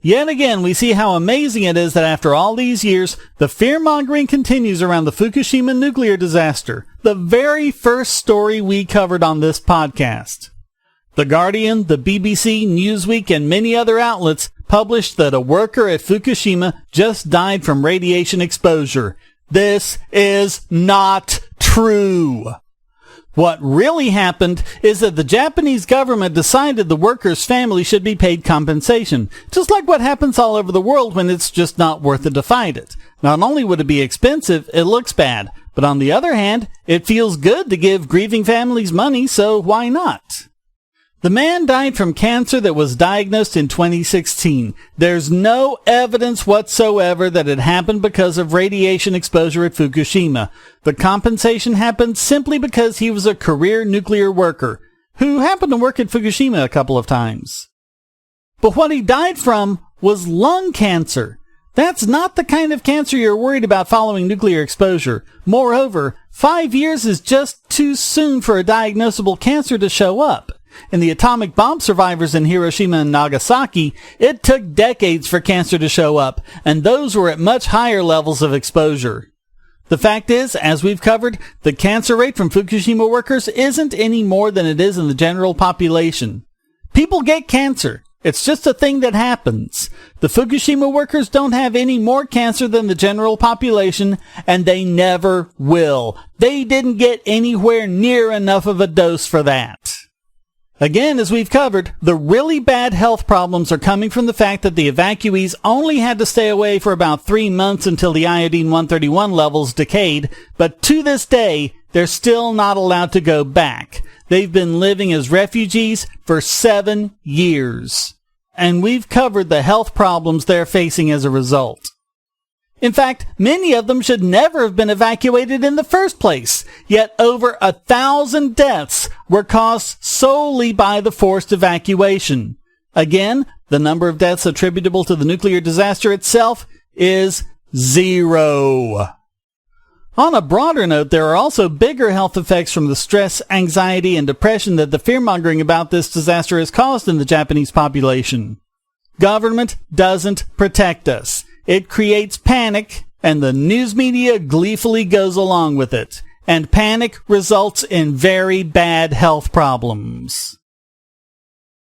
Yet again, we see how amazing it is that after all these years, the fear-mongering continues around the Fukushima nuclear disaster, the very first story we covered on this podcast. The Guardian, the BBC, Newsweek, and many other outlets published that a worker at Fukushima just died from radiation exposure. This is not true. What really happened is that the Japanese government decided the worker's family should be paid compensation, just like what happens all over the world when it's just not worth it to fight it. Not only would it be expensive, it looks bad, but on the other hand, it feels good to give grieving families money, so why not? The man died from cancer that was diagnosed in 2016. There's no evidence whatsoever that it happened because of radiation exposure at Fukushima. The compensation happened simply because he was a career nuclear worker who happened to work at Fukushima a couple of times. But what he died from was lung cancer. That's not the kind of cancer you're worried about following nuclear exposure. Moreover, 5 years is just too soon for a diagnosable cancer to show up. In the atomic bomb survivors in Hiroshima and Nagasaki, it took decades for cancer to show up, and those were at much higher levels of exposure. The fact is, as we've covered, the cancer rate from Fukushima workers isn't any more than it is in the general population. People get cancer. It's just a thing that happens. The Fukushima workers don't have any more cancer than the general population, and they never will. They didn't get anywhere near enough of a dose for that. Again, as we've covered, the really bad health problems are coming from the fact that the evacuees only had to stay away for about 3 months until the iodine-131 levels decayed, but to this day, they're still not allowed to go back. They've been living as refugees for 7 years, and we've covered the health problems they're facing as a result. In fact, many of them should never have been evacuated in the first place, yet over 1,000 deaths were caused solely by the forced evacuation. Again, the number of deaths attributable to the nuclear disaster itself is 0. On a broader note, there are also bigger health effects from the stress, anxiety, and depression that the fear-mongering about this disaster has caused in the Japanese population. Government doesn't protect us. It creates panic, and the news media gleefully goes along with it. And panic results in very bad health problems.